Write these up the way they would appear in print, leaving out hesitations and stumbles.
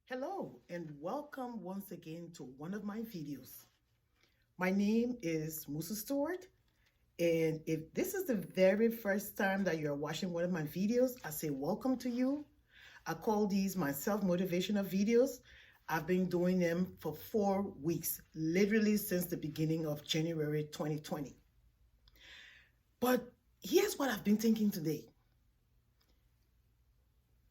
Hello and welcome once again to one of my videos. My name is Musa Stewart, and if this is the very first time that you're watching one of my videos, I say welcome to you. I call these my self-motivational videos. I've been doing them for 4 weeks, literally since the beginning of January 2020. But here's what I've been thinking today.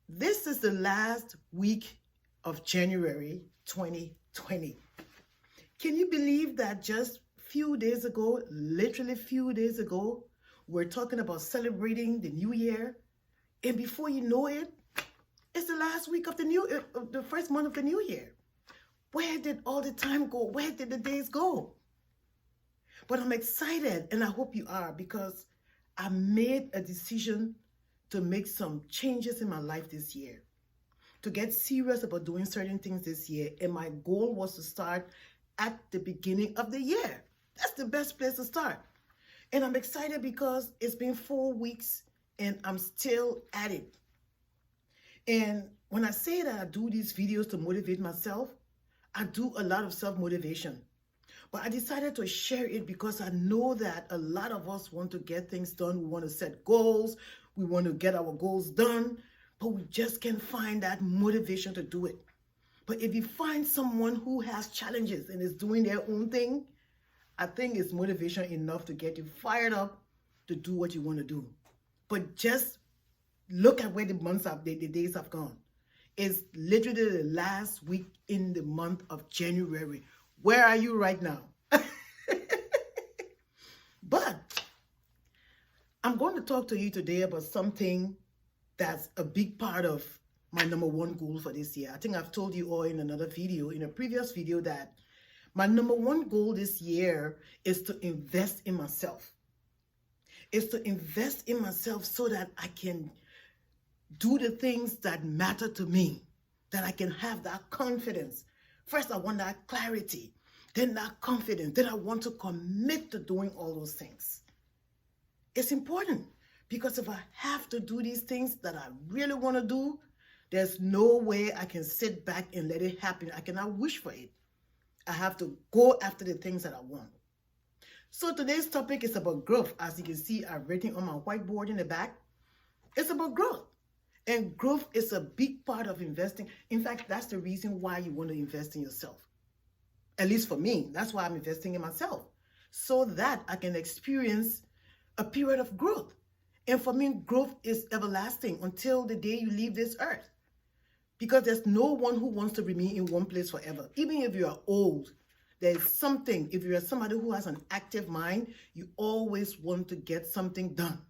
This is the last week of January 2020. Can you believe that just few days ago, literally few days ago, we're talking about celebrating the new year, and before you know it, it's the last week of the first month of the new year. Where did all the time go? Where did the days go? But I'm excited, and I hope you are, because I made a decision to make some changes in my life this year, to get serious about doing certain things this year. And my goal was to start at the beginning of the year. That's the best place to start. And I'm excited because it's been 4 weeks and I'm still at it. And when I say that I do these videos to motivate myself, I do a lot of self-motivation. But I decided to share it because I know that a lot of us want to get things done. We want to set goals. We want to get our goals done, but we just can't find that motivation to do it. But if you find someone who has challenges and is doing their own thing, I think it's motivation enough to get you fired up to do what you want to do. But just look at where the days have gone. It's literally the last week in the month of January. Where are you right now? But I'm going to talk to you today about something that's a big part of my number one goal for this year. I think I've told you all in another video, in a previous video, that my number one goal this year is to invest in myself. It's to invest in myself so that I can do the things that matter to me, that I can have that confidence. First, I want that clarity, then that confidence, then I want to commit to doing all those things. It's important because if I have to do these things that I really want to do, there's no way I can sit back and let it happen. I cannot wish for it. I have to go after the things that I want. So today's topic is about growth. As you can see, I've written on my whiteboard in the back. It's about growth. And growth is a big part of investing. In fact, that's the reason why you want to invest in yourself. At least for me, that's why I'm investing in myself. So that I can experience a period of growth. And for me, growth is everlasting until the day you leave this earth. Because there's no one who wants to remain in one place forever. Even if you are old, there's something, if you're somebody who has an active mind, you always want to get something done.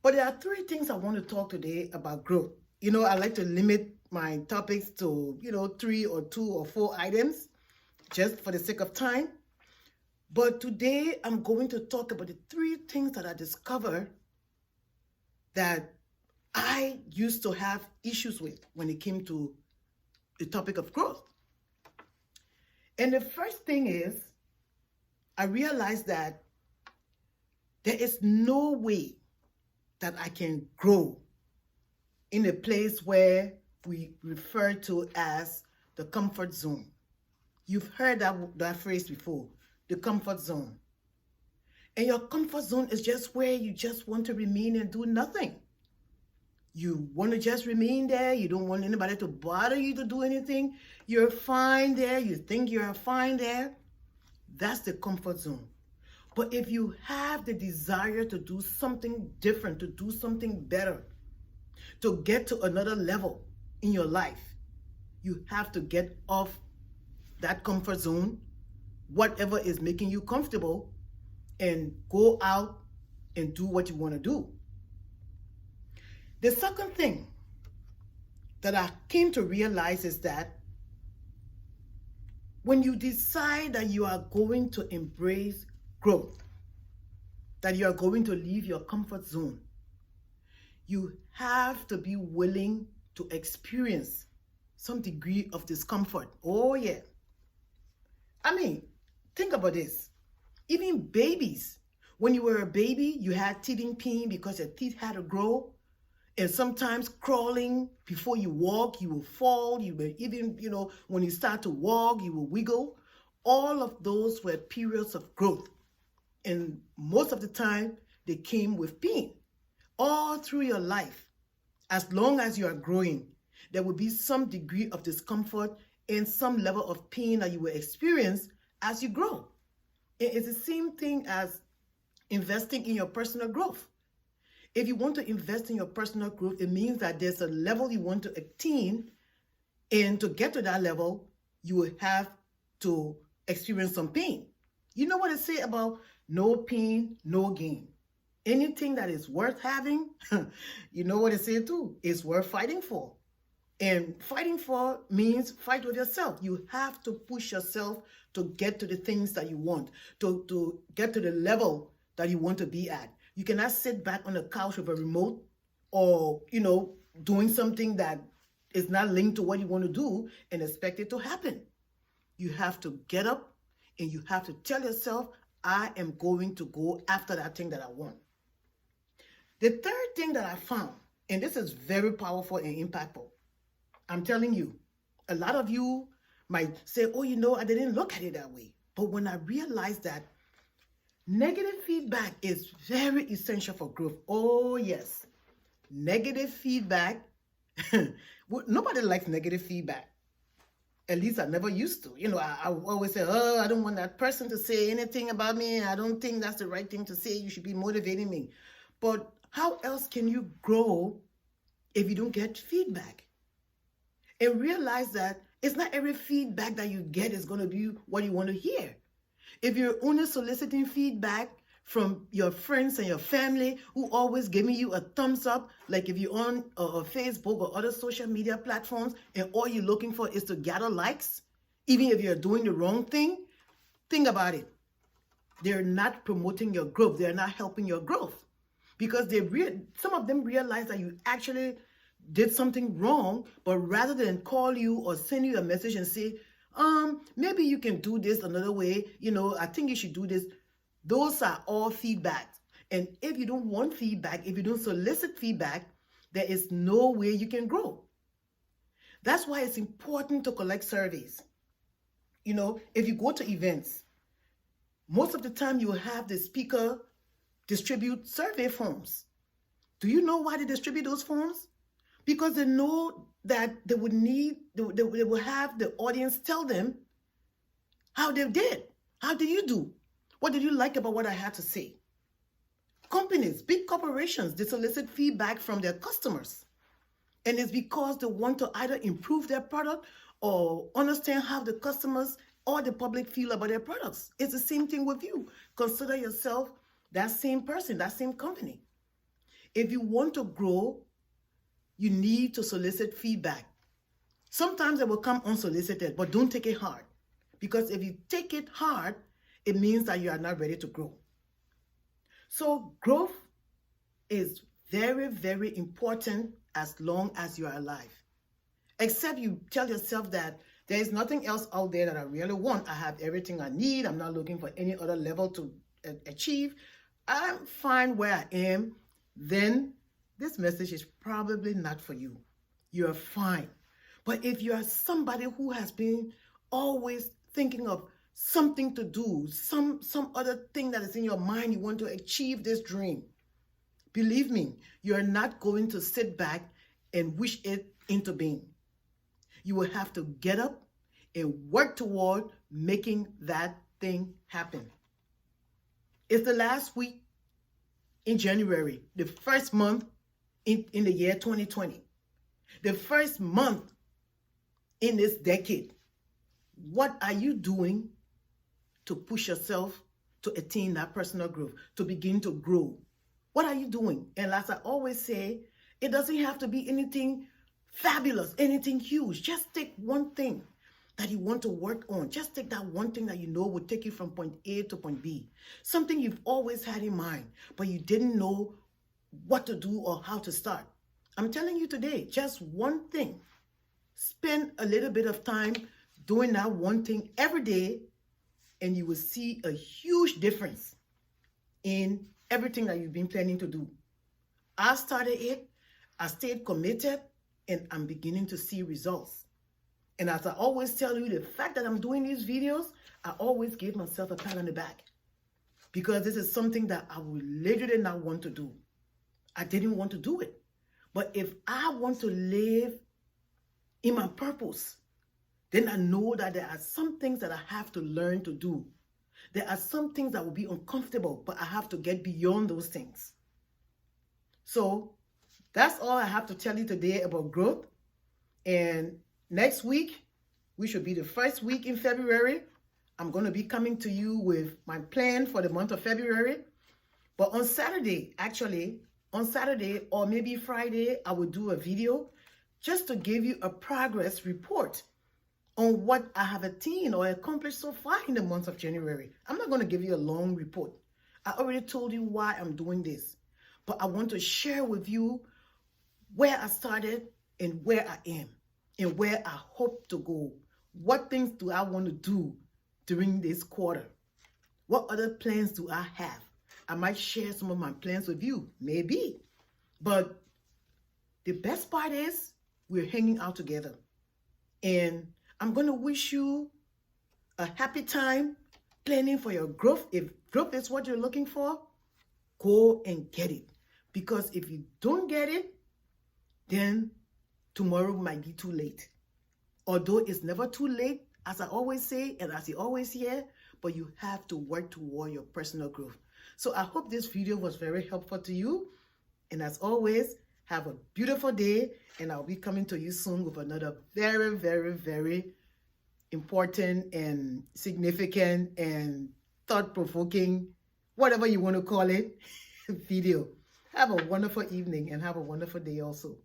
But there are three things I want to talk today about growth. I like to limit my topics to, 3 or 2 or 4 items, just for the sake of time. But today I'm going to talk about the 3 things that I discovered that I used to have issues with when it came to the topic of growth. And the first thing is, I realized that there is no way that I can grow in a place where we refer to as the comfort zone. You've heard that phrase before, the comfort zone. And your comfort zone is just where you just want to remain and do nothing. You want to just remain there. You don't want anybody to bother you to do anything. You're fine there. You think you're fine there. That's the comfort zone. But if you have the desire to do something different, to do something better, to get to another level in your life, you have to get off that comfort zone, whatever is making you comfortable, and go out and do what you want to do. The second thing that I came to realize is that when you decide that you are going to embrace growth, that you are going to leave your comfort zone, you have to be willing to experience some degree of discomfort. Oh yeah. I mean, think about this. Even babies, when you were a baby, you had teething pain because your teeth had to grow. And sometimes crawling before you walk, you will fall. You will even, when you start to walk, you will wiggle. All of those were periods of growth. And most of the time, they came with pain. All through your life, as long as you are growing, there will be some degree of discomfort and some level of pain that you will experience as you grow. It's the same thing as investing in your personal growth. If you want to invest in your personal growth, it means that there's a level you want to attain, and to get to that level, you will have to experience some pain. You know what it say about no pain, no gain. Anything that is worth having, you know what it say too, is worth fighting for. And fighting for means fight with yourself. You have to push yourself to get to the things that you want, to get to the level that you want to be at. You cannot sit back on the couch with a remote or, doing something that is not linked to what you want to do and expect it to happen. You have to get up and you have to tell yourself, I am going to go after that thing that I want. The third thing that I found, and this is very powerful and impactful, I'm telling you, a lot of you might say, oh, I didn't look at it that way. But when I realized that negative feedback is very essential for growth. Oh, yes. Negative feedback. Nobody likes negative feedback. At least I never used to. I always say, oh, I don't want that person to say anything about me. I don't think that's the right thing to say. You should be motivating me. But how else can you grow if you don't get feedback? And realize that it's not every feedback that you get is going to be what you want to hear. If you're only soliciting feedback from your friends and your family who always giving you a thumbs up, like if you're on Facebook or other social media platforms and all you're looking for is to gather likes, even if you're doing the wrong thing, think about it. They're not promoting your growth. They're not helping your growth because some of them realize that you actually did something wrong, but rather than call you or send you a message and say, maybe you can do this another way, I think you should do this. Those are all feedback. And if you don't want feedback, if you don't solicit feedback, there is no way you can grow. That's why it's important to collect surveys. If you go to events, most of the time you will have the speaker distribute survey forms. Do you know why they distribute those forms? Because they know that they will have the audience tell them how they did. How did you do? What did you like about what I had to say? Companies, big corporations, they solicit feedback from their customers. And it's because they want to either improve their product or understand how the customers or the public feel about their products. It's the same thing with you. Consider yourself that same person, that same company. If you want to grow, you need to solicit feedback. Sometimes it will come unsolicited, but don't take it hard. Because if you take it hard, it means that you are not ready to grow. So growth is very, very important as long as you are alive. Except you tell yourself that there is nothing else out there that I really want. I have everything I need. I'm not looking for any other level to achieve. I'm fine where I am. Then this message is probably not for you. You are fine. But if you are somebody who has been always thinking of something to do, some other thing that is in your mind, you want to achieve this dream, believe me, you are not going to sit back and wish it into being. You will have to get up and work toward making that thing happen. It's the last week in January, the first month in the year 2020, the first month in this decade. What are you doing to push yourself to attain that personal growth, to begin to grow? What are you doing? And as I always say, it doesn't have to be anything fabulous, anything huge. Just take one thing that you want to work on. Just take that one thing that you know will take you from point A to point B. Something you've always had in mind, but you didn't know what to do or how to start. I'm telling you today, just one thing. Spend a little bit of time doing that one thing every day, and you will see a huge difference in everything that you've been planning to do. I started it. I stayed committed, and I'm beginning to see results. And as I always tell you, the fact that I'm doing these videos, I always give myself a pat on the back, because this is something that I would literally not want to do. I didn't want to do it. But if I want to live in my purpose, then I know that there are some things that I have to learn to do. There are some things that will be uncomfortable, but I have to get beyond those things. So that's all I have to tell you today about growth. And next week, which should be the first week in February, I'm going to be coming to you with my plan for the month of February. But on Saturday, actually, on Saturday or maybe Friday, I will do a video just to give you a progress report on what I have attained or accomplished so far in the month of January. I'm not going to give you a long report. I already told you why I'm doing this. But I want to share with you where I started and where I am and where I hope to go. What things do I want to do during this quarter? What other plans do I have? I might share some of my plans with you, maybe. But the best part is we're hanging out together. And I'm going to wish you a happy time planning for your growth. If growth is what you're looking for, go and get it. Because if you don't get it, then tomorrow might be too late. Although it's never too late, as I always say, and as you always hear, but you have to work toward your personal growth. So I hope this video was very helpful to you. And as always, have a beautiful day. And I'll be coming to you soon with another very, very, very important and significant and thought-provoking, whatever you want to call it, video. Have a wonderful evening and have a wonderful day also.